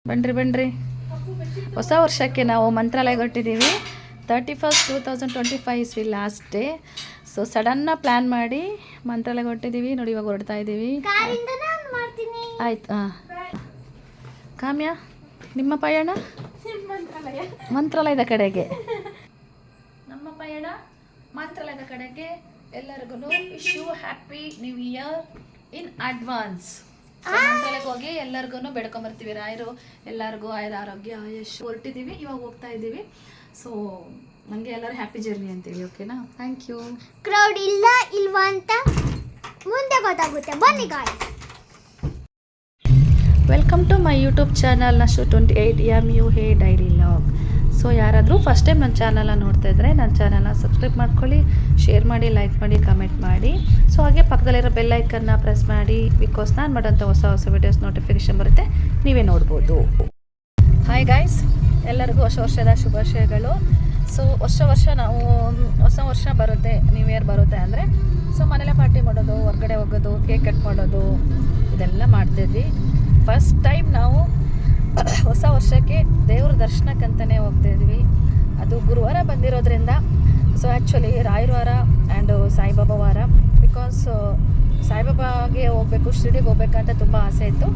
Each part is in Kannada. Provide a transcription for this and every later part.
ಬನ್ರಿ ಹೊಸ ವರ್ಷಕ್ಕೆ ನಾವು ಮಂತ್ರಾಲಯಕ್ಕೆ ಹೊರಟಿದ್ದೀವಿ. 31st 2025 ಇಸ್ವಿ ಲಾಸ್ಟ್ ಡೇ. ಸೊ ಸಡನ್ನ ಪ್ಲ್ಯಾನ್ ಮಾಡಿ ಮಂತ್ರಾಲಯಕ್ಕೆ ಹೊರಟಿದ್ದೀವಿ. ನೋಡಿ ಇವಾಗ ಹೊರಡ್ತಾ ಇದ್ದೀವಿ. ಆಯ್ತು. ಕಾಮ್ಯ, ನಿಮ್ಮ ಪಯಣ ಮಂತ್ರಾಲಯದ ಕಡೆಗೆ. ನಮ್ಮ ಪಯಣ ಮಂತ್ರಾಲಯದ ಕಡೆಗೆ. ಎಲ್ಲರಿಗೂ wish you happy new year in advance. ಮಂತ್ರಾಲಯಕ್ಕೆ ಹೋಗಿ ಎಲ್ಲರಿಗೂ ಬೆಡ್ಕೊಂಬರ್ತೀವಿ. ರಾಯರು ಎಲ್ಲರಿಗೂ ಆರೋಗ್ಯ ಆಯುಷ್ ಹೊರಟಿದ್ದೀವಿ. ಇವಾಗ ಹೋಗ್ತಾ ಇದ್ದೀವಿ. ಸೊ ನನಗೆ ಎಲ್ಲರೂ ಹ್ಯಾಪಿ ಜರ್ನಿ ಅಂತೀವಿ. ಓಕೆನಾ? Thank you. ಕ್ರೌಡ್ ಇಲ್ವಾ ಅಂತ ಮುಂದೆ ಗೊತ್ತಾಗುತ್ತೆ. ಬನ್ನಿ guys. Welcome to my YouTube channel Nashu 28 MUA diary log. So ಯಾರಾದರೂ ಫಸ್ಟ್ ಟೈಮ್ ನನ್ನ ಚಾನಲ್ನ ನೋಡ್ತಾ ಇದ್ದರೆ ನನ್ನ ಚಾನಲ್ನ ಸಬ್ಸ್ಕ್ರೈಬ್ ಮಾಡ್ಕೊಳ್ಳಿ, ಶೇರ್ ಮಾಡಿ, ಲೈಕ್ ಮಾಡಿ, ಕಮೆಂಟ್ ಮಾಡಿ. ಸೊ ಹಾಗೆ ಪಕ್ಕದಲ್ಲಿರೋ ಬೆಲ್ ಐಕನ್ನ ಪ್ರೆಸ್ ಮಾಡಿ. ಬಿಕಾಸ್ ನಾನು ಮಾಡೋಂಥ ಹೊಸ ವೀಡಿಯೋಸ್ ನೋಟಿಫಿಕೇಷನ್ ಬರುತ್ತೆ, ನೀವೇ ನೋಡ್ಬೋದು. ಹಾಯ್ ಗಾಯ್ಸ್, ಎಲ್ಲರಿಗೂ ಹೊಸ ವರ್ಷದ ಶುಭಾಶಯಗಳು. ಸೊ ವರ್ಷ ನಾವು ಹೊಸ ವರ್ಷ ಬರುತ್ತೆ, ನ್ಯೂ ಇಯರ್ ಬರುತ್ತೆ ಅಂದರೆ ಸೊ ಮನೇಲೆ ಪಾರ್ಟಿ ಮಾಡೋದು, ಹೊರಗಡೆ ಹೋಗೋದು, ಕೇಕ್ ಕಟ್ ಮಾಡೋದು, ಇದೆಲ್ಲ ಮಾಡ್ತಿದ್ವಿ. ಫಸ್ಟ್ ಟೈಮ್ ನಾವು ಹೊಸ ವರ್ಷಕ್ಕೆ ದೇವ್ರ ದರ್ಶನಕ್ಕಂತಲೇ ಹೋಗ್ತಾಯಿದ್ವಿ. ಅದು ಗುರುವಾರ ಬಂದಿರೋದ್ರಿಂದ ಸೊ ಆ್ಯಕ್ಚುಲಿ ರಾಯರ ವಾರ ಆ್ಯಂಡ್ ಸಾಯಿಬಾಬಾ ವಾರ. ಬಿಕಾಸ್ ಸಾಯಿಬಾಬಾಗೆ ಹೋಗಬೇಕು, ಶಿರ್ಡಿಗೆ ಹೋಗ್ಬೇಕಂತ ತುಂಬ ಆಸೆ ಇತ್ತು.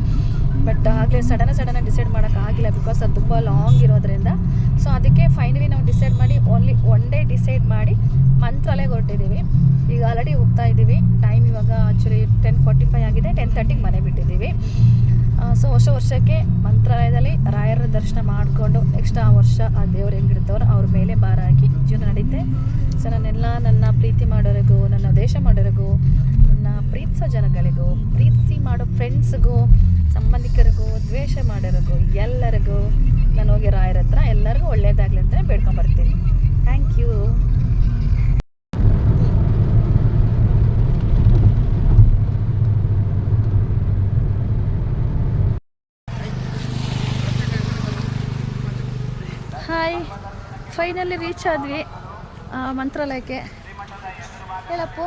ಬಟ್ ಆಗಲೇ ಸಡನ್ ಡಿಸೈಡ್ ಮಾಡೋಕ್ಕಾಗಿಲ್ಲ. ಬಿಕಾಸ್ ಅದು ತುಂಬ ಲಾಂಗ್ ಇರೋದ್ರಿಂದ. ಸೊ ಅದಕ್ಕೆ ಫೈನಲಿ ನಾವು ಡಿಸೈಡ್ ಮಾಡಿ ಓನ್ಲಿ ಒನ್ ಡೇ ಡಿಸೈಡ್ ಮಾಡಿ ಮಂತ್ರಾಲಯಕ್ಕೆ ಹೊರಟಿದ್ದೀವಿ. ಈಗ ಆಲ್ರೆಡಿ ಹೋಗ್ತಾ ಇದ್ದೀವಿ. ಟೈಮ್ ಇವಾಗ ಆ್ಯಕ್ಚುಲಿ 10:45 ಆಗಿದೆ. 10:30ಗೆ ಮನೆ ಬಿಟ್ಟಿದ್ದೀವಿ. ಸೊ ಹೊಸ ವರ್ಷಕ್ಕೆ ಮಂತ್ರಾಲಯದಲ್ಲಿ ರಾಯರ ದರ್ಶನ ಮಾಡಿಕೊಂಡು ನೆಕ್ಸ್ಟ್ ಆ ವರ್ಷ ಆ ದೇವ್ರು ಹೆಂಗಿಡ್ತವ್ರು ಅವ್ರ ಮೇಲೆ ಭಾರ ಹಾಕಿ ಜೀವನ ನಡೀತೆ. ಸೊ ನನ್ನ ಪ್ರೀತಿ ಮಾಡೋರಿಗೂ, ನನ್ನ ದೇಶ ಮಾಡೋರಿಗೂ, ನನ್ನ ಪ್ರೀತಿಸೋ ಜನಗಳಿಗೂ, ಪ್ರೀತಿ ಮಾಡೋ ಫ್ರೆಂಡ್ಸ್ಗೂ, ಸಂಬಂಧಿಕರಿಗೂ, ದ್ವೇಷ ಮಾಡೋರಿಗೂ ಎಲ್ಲರಿಗೂ ನಾನು ಹೋಗಿ ರಾಯರ ಹತ್ರ ಎಲ್ಲರಿಗೂ ಒಳ್ಳೇದಾಗಲಿ ಅಂತ ಬೇಡ್ಕೊಂಬರ್ತೀನಿ. Thank you. Hi, finally reach ಆದ್ವಿ ಮಂತ್ರಾಲಯಕ್ಕೆ. ಹೇಳಪ್ಪು,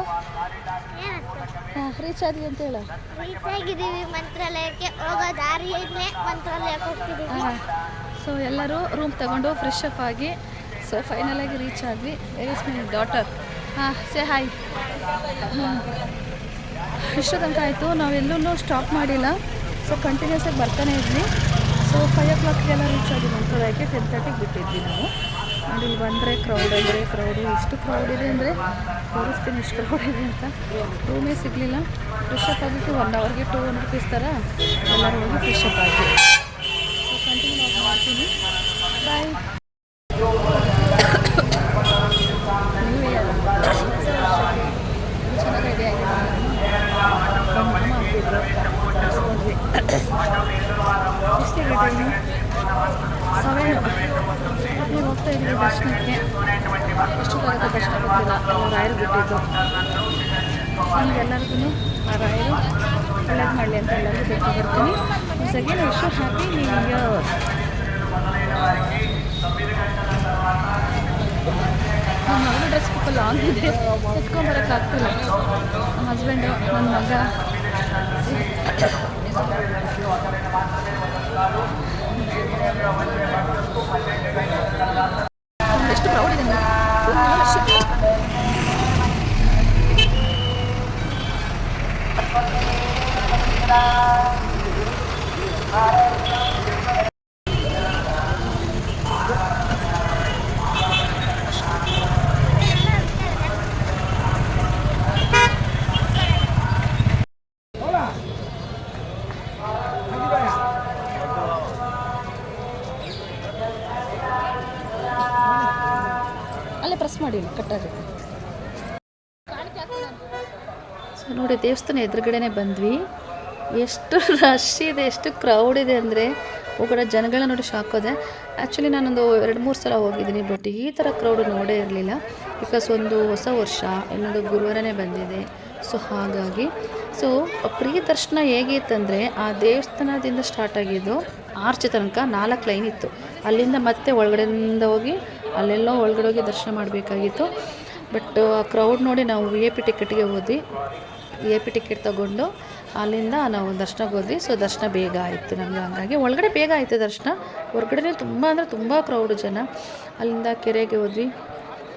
ರೀಚ್ ಆದ್ವಿ ಅಂತ ಹೇಳು. ರೀಚ್ ಆಗಿದ್ದೀವಿ ಮಂತ್ರಾಲಯಕ್ಕೆ. ಹೋಗೋ ದಾರಿಯಲ್ಲೇ ಮಂತ್ರಾಲಯಕ್ಕೆ ಹೋಗ್ತಿದ್ದೀವಿ. ಸೊ ಎಲ್ಲರೂ ರೂಮ್ ತಗೊಂಡು ಫ್ರೆಶ್ ಅಪ್ ಆಗಿ ಸೊ ಫೈನಲಾಗಿ ರೀಚ್ ಆದ್ವಿ. Where is my daughter. Say hi. ಇಷ್ಟು ತನಕ ಆಯಿತು, ನಾವೆಲ್ಲೂ ಸ್ಟಾಪ್ ಮಾಡಿಲ್ಲ. ಸೊ ಕಂಟಿನ್ಯೂಸ್ ಆಗಿ ಬರ್ತಾನೆ ಇದ್ವಿ. ಸೊ 5 o'clockಗೆಲ್ಲ ರೀಚ್ ಆಗಿ ಮಂತ್ರಾಲಯಕ್ಕೆ 10:30ಗೆ ಬಿಟ್ಟಿದ್ವಿ ನಾವು. ಆ್ಯಂಡ್ ಇಲ್ಲಿ ಬಂದರೆ ಕ್ರೌಡು ಎಷ್ಟು ಕ್ರೌಡ್ ಇದೆ ಅಂದರೆ ತೋರಿಸ್ತೀನಿ ಎಷ್ಟು ಕ್ರೌಡ್ ಇದೆ ಅಂತ. ರೂಮೇ ಸಿಗಲಿಲ್ಲ. ಫ್ರೆಶ್ ಅಪ್ ಆಗಿತ್ತು. 1 hourಗೆ 200 rupees ಥರ ಎಲ್ಲರೂ ಹೋಗಿ ಫ್ರೆಶ್ ಅಪ್ ಆಗಿ. ಸೊ ಕಂಟಿನ್ಯೂ ಆಗಿ ಮಾಡ್ತೀನಿ. ಬಾಯ್. ನ್ಯೂ ಇಯರ್ ಚೆನ್ನಾಗಿ ರೆಡಿ ಆಗಿದೆ. ಮಾಡ್ತಿದ್ರು ಎಷ್ಟಿದೆ ಟೈಮು? 7. ನೀವು ಹೋಗ್ತಾ ಇದ್ದೀವಿ ದರ್ಶನಕ್ಕೆ. ಎಷ್ಟು ಬರುತ್ತೆ ದರ್ಶನ ಗೊತ್ತಿಲ್ಲ. ಎಲ್ಲ ರಾಯರು ಬಿಟ್ಟಿದ್ದು. ನಿಮಗೆಲ್ಲರಿಗೂ ಆ ರಾಯರು ಒಳ್ಳೇದು ಮಾಡಲಿ ಅಂತ ಎಲ್ಲರಿಗೂ ಬೇಡ್ಕೊಂಡ್ಬರ್ತೀನಿ. It's again wish you happy new year. ನಮ್ಮ ಮಗನ ಡ್ರೆಸ್ ಸ್ವಲ್ಪ ಲಾಂಗ್ ಇದೆ, ಎತ್ಕೊಂಡ್ಬರೋಕ್ಕಾಗ್ತಿಲ್ಲ. ನಮ್ಮ ಹಸ್ಬೆಂಡು, ನನ್ನ ಮಗ. ಎಷ್ಟು ಕ್ರೌಡ್ ಇದೆ ನೋಡಿ. ಅಲ್ಲೇ ಪ್ರೆಸ್ ಮಾಡಿ ಕಟ್ಟಾಗುತ್ತೆ. ಸೊ ನೋಡಿ, ದೇವಸ್ಥಾನ ಎದುರುಗಡೆನೇ ಬಂದ್ವಿ. ಎಷ್ಟು ರಶ್ ಇದೆ, ಎಷ್ಟು ಕ್ರೌಡ್ ಇದೆ ಅಂದರೆ ಹೋಗೋಣ. ಜನಗಳನ್ನ ನೋಡಿ ಶಾಕ್ ಹೋದೆ. ಆ್ಯಕ್ಚುಲಿ ನಾನೊಂದು 2-3 ಸಲ ಹೋಗಿದ್ದೀನಿ. ಬಟ್ ಈ ಥರ ಕ್ರೌಡ್ ನೋಡೇ ಇರಲಿಲ್ಲ. ಬಿಕಾಸ್ ಒಂದು ಹೊಸ ವರ್ಷ, ಇನ್ನೊಂದು ಗುರುವಾರನೇ ಬಂದಿದೆ. ಸೊ ಹಾಗಾಗಿ ಸೊ ಪ್ರೀ ದರ್ಶನ ಹೇಗಿತ್ತಂದರೆ ಆ ದೇವಸ್ಥಾನದಿಂದ ಸ್ಟಾರ್ಟ್ ಆಗಿದ್ದು ಆರ್ಚ್ ತನಕ 4 ಲೈನ್ ಇತ್ತು. ಅಲ್ಲಿಂದ ಮತ್ತೆ ಒಳಗಡೆಯಿಂದ ಹೋಗಿ ಅಲ್ಲೆಲ್ಲೋ ಒಳಗಡೆ ಹೋಗಿ ದರ್ಶನ ಮಾಡಬೇಕಾಗಿತ್ತು. ಬಟ್ ಆ ಕ್ರೌಡ್ ನೋಡಿ ನಾವು VIP ಟಿಕೆಟ್ಗೆ ಹೋದ್ವಿ. VIP ಟಿಕೆಟ್ ತೊಗೊಂಡು ಅಲ್ಲಿಂದ ನಾವು ದರ್ಶನಕ್ಕೆ ಹೋದ್ವಿ. ಸೊ ದರ್ಶನ ಬೇಗ ಆಯಿತು ನಮಗೆ, ಹಂಗಾಗಿ ಒಳಗಡೆ ಬೇಗ ಆಯಿತು ದರ್ಶನ. ಹೊರಗಡೆ ತುಂಬ ಅಂದರೆ ತುಂಬ ಕ್ರೌಡು ಜನ. ಅಲ್ಲಿಂದ ಕೆರೆಗೆ ಹೋದ್ವಿ.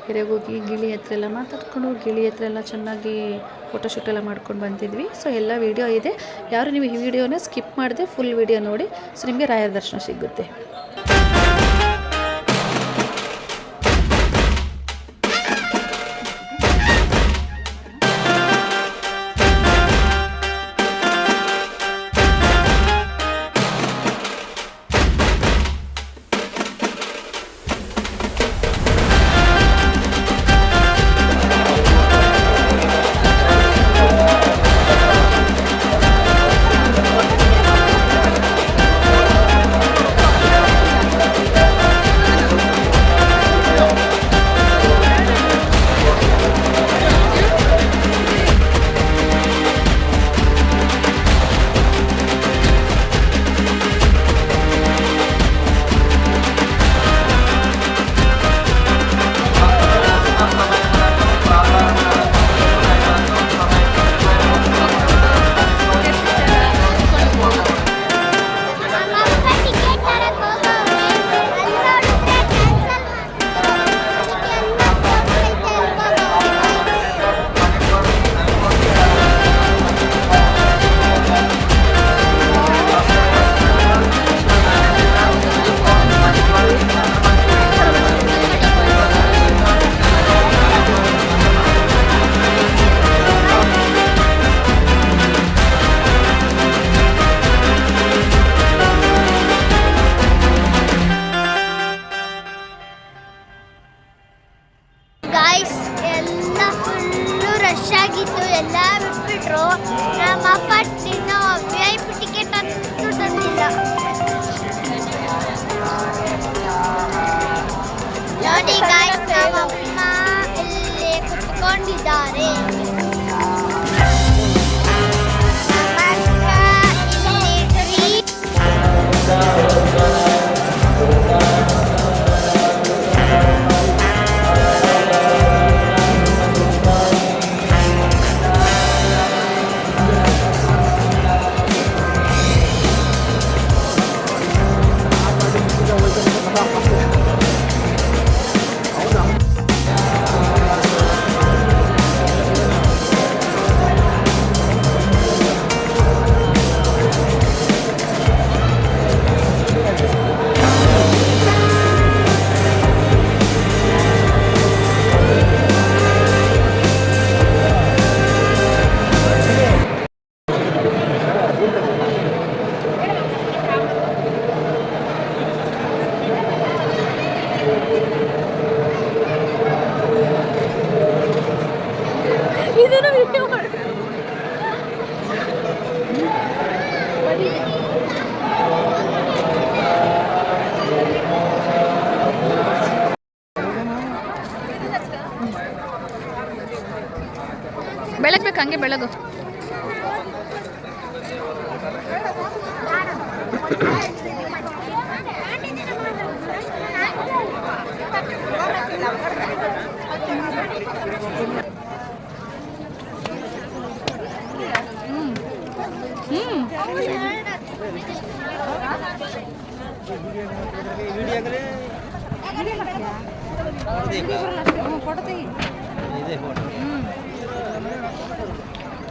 ಕೆರೆಗೆ ಹೋಗಿ ಗಿಳಿ ಹತ್ರ ಎಲ್ಲ ಮಾತಾಡ್ಕೊಂಡು, ಗಿಳಿ ಹತ್ರ ಎಲ್ಲ ಚೆನ್ನಾಗಿ ಫೋಟೋಶೂಟ್ ಎಲ್ಲ ಮಾಡ್ಕೊಂಡು ಬಂದಿದ್ವಿ. ಸೊ ಎಲ್ಲ ವೀಡಿಯೋ ಇದೆ, ಯಾರು ನೀವು ಈ ವಿಡಿಯೋನ ಸ್ಕಿಪ್ ಮಾಡಿದೆ ಫುಲ್ ವೀಡಿಯೋ ನೋಡಿ. ಸೊ ನಿಮಗೆ ರಾಯರ ದರ್ಶನ ಸಿಗುತ್ತೆ. ಗಾಯ್ಸ್ ಎಲ್ಲ ಫುಲ್ಲು ರಶ್ ಆಗಿತ್ತು, ಎಲ್ಲ ಬಿಟ್ಬಿಟ್ರು. ನಮ್ಮ ಅಪ್ಪ ಇನ್ನೂ VIP ಟಿಕೆಟ್ ಅಂತೂ ತಂದಿಲ್ಲ. ನೋಡಿ ಗಾಯ್ಸ್, ನಮ್ಮಮ್ಮ ಇಲ್ಲಿ ಕುತ್ಕೊಂಡಿದ್ದಾರೆ. ಬೆಳಗ್ಬೇಕು, ಹಂಗೆ ಬೆಳಗು.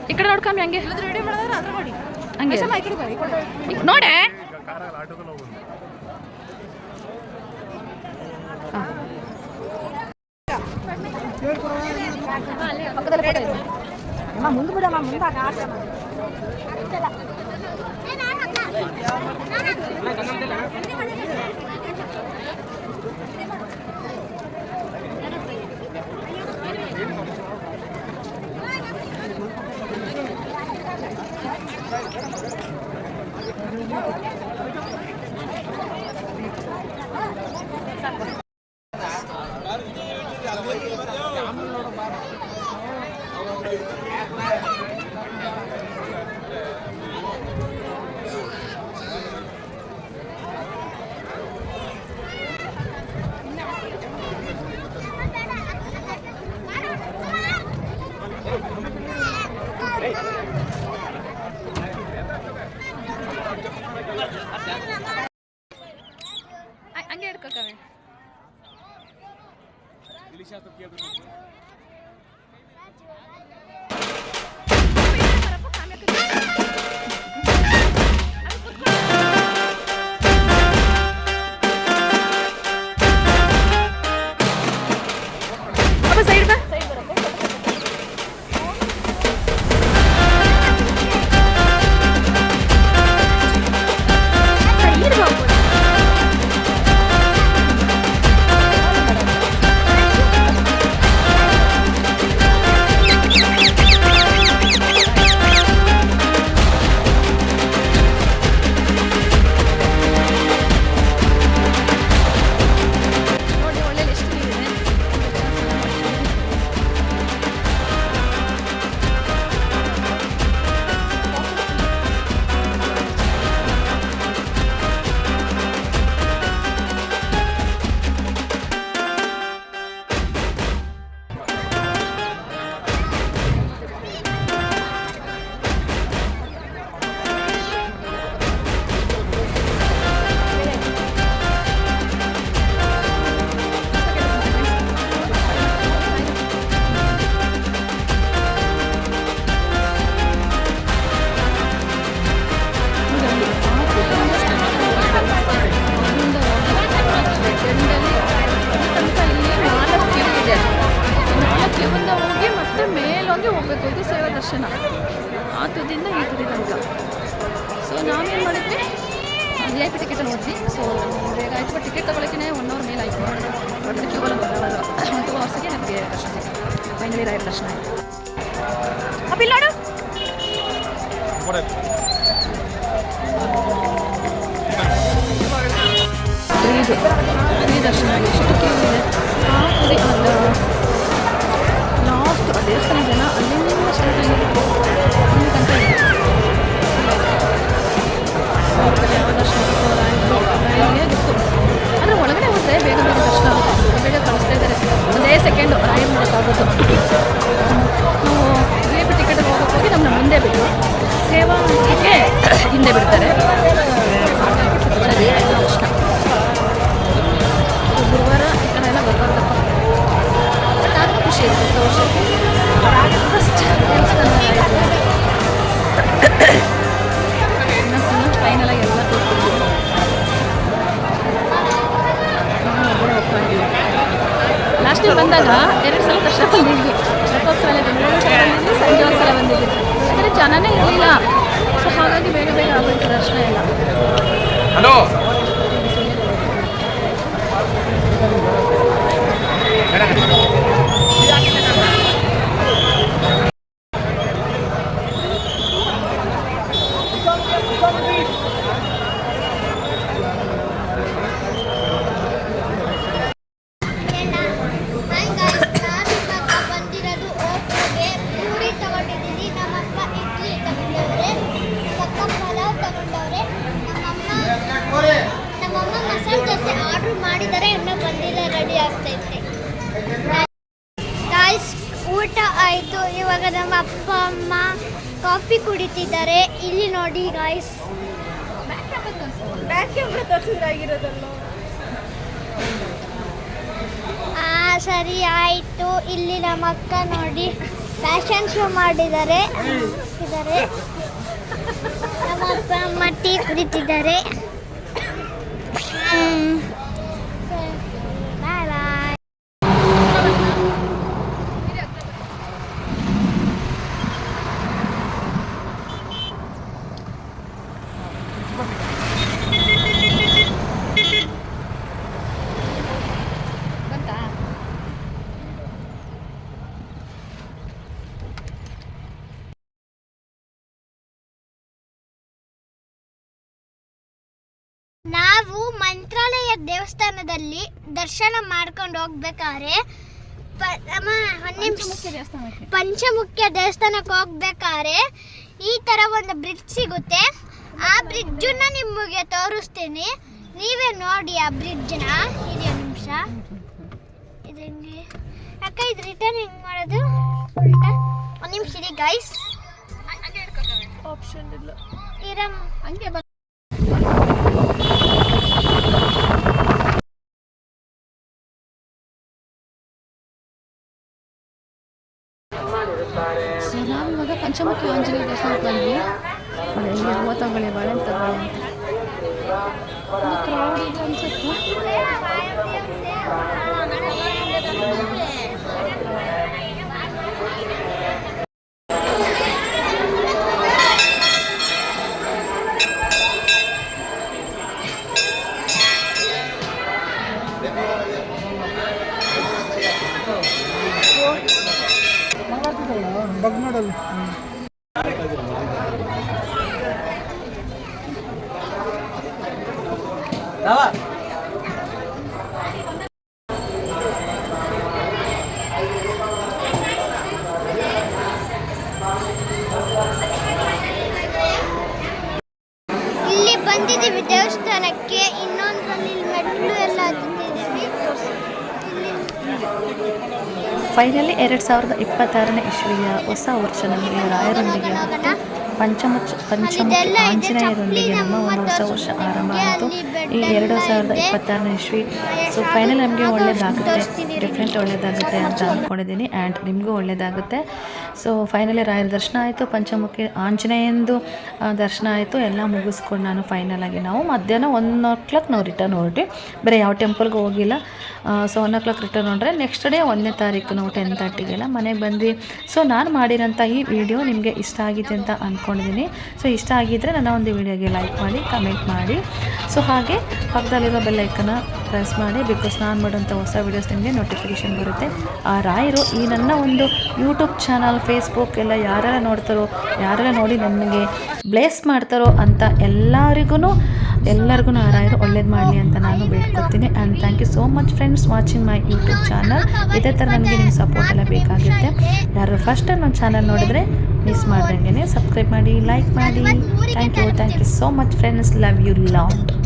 ಈ ಕಡೆ ನೋಡ್ಕಮ್ಮಿ, ಹಂಗೆ ಹಂಗೆ ನೋಡೆ. ಮುಂದೆ ಬಿಡಮ್ಮ, ಮುಂದೆ ಹಂಗೆ ಹಿಡ್ಕೊಕವೆ ಸೈಡ್ ಬಾ ನೋಡಿ ಒಳ್ಳೆ ಎಷ್ಟು ನೀರಿದೆ. ಹೋಗಿ ಮತ್ತೆ ಮೇಲೋಗಿ ಹೋಗ್ಬೇಕು. ಇದು ಸೇವಾ ದರ್ಶನ ಆ ತುದಿಯಿಂದ ಈ ತುದಿ ತನಕ. ಸೊ ನಾವೇನು ಮಾಡಿದ್ವಿ, VIP ಟಿಕೆಟ್ ನೋಡಿದ್ವಿ. ಸೊ ಬೇಗ ಆಯಿತು, ಬಟ್ ಟಿಕೆಟ್ ತೊಗೊಳಕ್ಕೆ 1 ಅವರ್ ಮೇಲೆ ಆಯಿತು. ಬಟ್ ಕ್ಯೂಬಲ್ ಬರೋವಾಗ 2 ಅವರ್ಸಿಗೆ ನಮಗೆ ದರ್ಶನ ಸಿಕ್ಕಿತು. ಫೈನಲಿ ರಾಯರ ದರ್ಶನ ಆಯಿತು. ಅಪ್ಪಿಲ್ಲಾಡು ಫ್ರೀ ದರ್ಶನ ಎಷ್ಟು ಕ್ಯೂ ಇದೆ. ಆ ತುದಿ ಲಾಸ್ಟ್ ದೇವಸ್ಥಾನ ಜನ ಅಲ್ಲಿಂದ ಸ್ಟಾರ್ಟ್ ಆಗಿತ್ತು. ಅಲ್ಲಿ ತನಕ ಇದೆ. ಯಾವ ದರ್ಶನ ಗೊತ್ತು. ಅಂದರೆ ಒಳಗಡೆ ಹೋದರೆ ಬೇಗ ಬೇಗ ದರ್ಶನ ಆಗುತ್ತೆ. ಬೇಗ ಕಳಿಸ್ತಾ ಇದ್ದಾರೆ. ಒಂದೇ ಸೆಕೆಂಡು ರಾಯರ್ ಮಾಡೋಕ್ಕಾಗೋದು. ನಾವು VIP ಟಿಕೆಟ್ ಹೋಗೋಕ್ಕೋಗಿ ನಮ್ಮನ್ನ ಮುಂದೆ ಬಿಟ್ಟು ಸೇವಾಕ್ಕೆ ಹಿಂದೆ ಬಿಡ್ತಾರೆ. ದರ್ಶನ ಗುರುವಾರ ಈ ಥರ ಎಲ್ಲ ಬರ್ಬಾರ್ದಪ್ಪ. ಬಟ್ ಆದರೂ ಖುಷಿ ಇರುತ್ತೆ. ವರ್ಷಕ್ಕೆ ಫಸ್ಟ್ ದೇವಸ್ಥಾನ ಫೈನಲ್ ಆಗಿ ಎಲ್ಲ ತೋರಿಸ್ತಿದ್ವಿ. ಹೋಗ್ತಾ ಇದ್ದೀವಿ. ಲಾಸ್ಟಿಗೆ ಬಂದಾಗ 2 ಸಲ ದರ್ಶನ ಬಂದಿದ್ವಿ. ರಥೋತ್ಸವ ಎಲ್ಲ ಬೆಂಗಳೂರು ಸಲ ಬಂದಿದ್ವಿ, ಸಂಜೆ ಒಂದು ಸಲ ಬಂದಿದ್ವಿ. ಯಾಕಂದರೆ ಜನನೇ ಇರಲಿಲ್ಲ. ಸೊ ಹಾಗಾಗಿ ಬೇಗ ಬೇಗ ಆಗೋಯ್ತು ದರ್ಶನ ಎಲ್ಲ. ಹಲೋ ಬಂದಿರೋದು ಓಪೋಗೆ ಪೂರಿ ತಗೊಂಡಿದ್ದೀನಿ. ನಮ್ಮಪ್ಪ ಇಡ್ಲಿ ತಗೊಂಡವ್ರೆ, ಪಕ್ಕ ಪಲಾವ್ ತಗೊಂಡವ್ರೆ. ನಮ್ಮಮ್ಮ ಮಸಾಲೆ ದೋಸೆ ಆರ್ಡ್ರ್ ಮಾಡಿದ್ದಾರೆ, ಇನ್ನೂ ಬಂದಿಲ್ಲ, ರೆಡಿ ಆಗ್ತೈತೆ. ಗಾಯ್ಸ್ ಊಟ ಆಯಿತು. ಇವಾಗ ನಮ್ಮ ಅಪ್ಪ ಅಮ್ಮ ಕಾಫಿ ಕುಡಿತಿದ್ದಾರೆ. ಇಲ್ಲಿ ನೋಡಿ ಗಾಯ್ಸ್, ಸರಿ ಆಯಿತು. ಇಲ್ಲಿ ನಮ್ಮ ಅಕ್ಕ ನೋಡಿ ಫ್ಯಾಷನ್ ಶೋ ಮಾಡಿದ್ದಾರೆ. ನಮ್ಮ ಅಪ್ಪ ಅಮ್ಮ ಟೀ ಕುಡಿತಿದ್ದಾರೆ. ಬಾಯ್ ಬಾಯ್. ನಾವು ಮಂತ್ರಾಲಯ ದೇವಸ್ಥಾನದಲ್ಲಿ ದರ್ಶನ ಮಾಡ್ಕೊಂಡು ಹೋಗ್ಬೇಕಾದ್ರೆ ಪಂಚಮುಖ್ಯ ದೇವಸ್ಥಾನಕ್ಕೆ ಹೋಗ್ಬೇಕಾದ್ರೆ ಈ ತರ ಒಂದು ಬ್ರಿಡ್ಜ್ ಸಿಗುತ್ತೆ. ಆ ಬ್ರಿಡ್ಜನ್ನ ನಿಮಗೆ ತೋರಿಸ್ತೀನಿ, ನೀವೇ ನೋಡಿ ಆ ಬ್ರಿಡ್ಜ್ನ. ಇದೆ ನಿಮಿಷ, ಇದು ಹೆಂಗೆ ಅಕ್ಕ, ಇದು ರಿಟರ್ನ್ ಹೆಂಗೆ ಮಾಡೋದು? ಒಂದು ನಿಮಿಷ ಇರಿ ಗೈಸ್, ಆಪ್ಷನ್ ಇಲ್ಲ, ಹಂಗೆ ಕ್ರೌಡ್ ಇದೆ ಅನ್ಸುತ್ತೆ. ಬಗ್ನಾಡಲ್ಲಿ ಇಲ್ಲಿ ಬಂದಿದ್ದೀವಿ ದೇವಸ್ಥಾನಕ್ಕೆ. ಇನ್ನೊಂದ್ರಲ್ಲಿ ಮೆಟ್ಲು ಎಲ್ಲ ಹತ್ತಿದ್ದೀವಿ. ಫೈನಲಿ 2026ನೇ ಇಸ್ವಿಯ ಹೊಸ ವರ್ಷ ನಮಗೆ ರಾಯರೊಂದಿಗೆ ಮತ್ತು ಪಂಚಮುಖಿ ಆಂಜನೇಯರೊಂದಿಗೆ ನಮ್ಮ ಒಂದು ಹೊಸ ವರ್ಷ ಆರಂಭ ಆಯಿತು ಈ 2026ನೇ ಇಸ್ವಿ. ಸೊ ಫೈನಲ್ ನಮಗೆ ಒಳ್ಳೆಯದಾಗುತ್ತೆ, ಡೆಫಿನೆಟ್ ಒಳ್ಳೆಯದಾಗುತ್ತೆ ಅಂತ ಅಂದ್ಕೊಂಡಿದ್ದೀನಿ. ಆ್ಯಂಡ್ ನಿಮಗೂ ಒಳ್ಳೆಯದಾಗುತ್ತೆ. ಸೊ ಫೈನಲಿ ರಾಯರ ದರ್ಶನ ಆಯಿತು, ಪಂಚಮುಖಿ ಆಂಜನೇಯಂದು ದರ್ಶನ ಆಯಿತು. ಎಲ್ಲ ಮುಗಿಸ್ಕೊಂಡು ನಾನು ಫೈನಲಾಗಿ ನಾವು ಮಧ್ಯಾಹ್ನ 1 o'clock ನಾವು ರಿಟರ್ನ್ ಹೊರಟ್ವಿ. ಬೇರೆ ಯಾವ ಟೆಂಪಲ್ಗೂ ಹೋಗಿಲ್ಲ. ಸೊ 1 o'clock ರಿಟರ್ನ್ ಹೊರಟ್ರೆ ನೆಕ್ಸ್ಟ್ ಡೇ 1ನೇ ತಾರೀಕು ನಾವು 10:30ಗೆಲ್ಲ ಮನೆಗೆ ಬಂದ್ವಿ. ಸೊ ನಾನು ಮಾಡಿರೋಂಥ ಈ ವಿಡಿಯೋ ನಿಮಗೆ ಇಷ್ಟ ಆಗಿದೆ ಅಂತ ಅಂದ್ಕೊಂಡಿದ್ದೀನಿ. ಸೊ ಇಷ್ಟ ಆಗಿದ್ದರೆ ನನ್ನ ಒಂದು ವಿಡಿಯೋಗೆ ಲೈಕ್ ಮಾಡಿ, ಕಮೆಂಟ್ ಮಾಡಿ. ಸೊ ಹಾಗೆ ಪಕ್ಕದಲ್ಲಿರೋ ಬೆಲ್ ಐಕನ್ನ ಪ್ರೆಸ್ ಮಾಡಿ, ಬಿಕಾಸ್ ನಾನು ಮಾಡೋಂಥ ಹೊಸ ವೀಡಿಯೋಸ್ ನಿಮಗೆ ನೋಟಿಫಿಕೇಷನ್ ಬರುತ್ತೆ. ಆ ರಾಯರು ಈ ನನ್ನ ಒಂದು ಯೂಟ್ಯೂಬ್ ಚಾನಲ್, ಫೇಸ್ಬುಕ್ ಎಲ್ಲ ಯಾರೆಲ್ಲ ನೋಡ್ತಾರೋ, ಯಾರೆಲ್ಲ ನೋಡಿ ನನಗೆ ಬ್ಲೇಸ್ ಮಾಡ್ತಾರೋ ಅಂತ ಎಲ್ಲರಿಗೂ ಆ ರಾಯರು ಒಳ್ಳೇದು ಮಾಡಲಿ ಅಂತ ನಾನು ಬೇಡ್ಕೊತೀನಿ. And thank you so much friends watching my YouTube channel. ಇದೇ ಥರ ನನಗೆ ನಿಮ್ಮ ಸಪೋರ್ಟ್ ಎಲ್ಲ ಬೇಕಾಗುತ್ತೆ. ಯಾರು ಫಸ್ಟ್ ಟೈಮ್ ನನ್ನ ಚಾನಲ್ ನೋಡಿದ್ರೆ ಮಿಸ್ ಮಾಡ್ದಂಗೆ ಸಬ್ಸ್ಕ್ರೈಬ್ ಮಾಡಿ, ಲೈಕ್ ಮಾಡಿ. Thank you so much friends. Love you lot.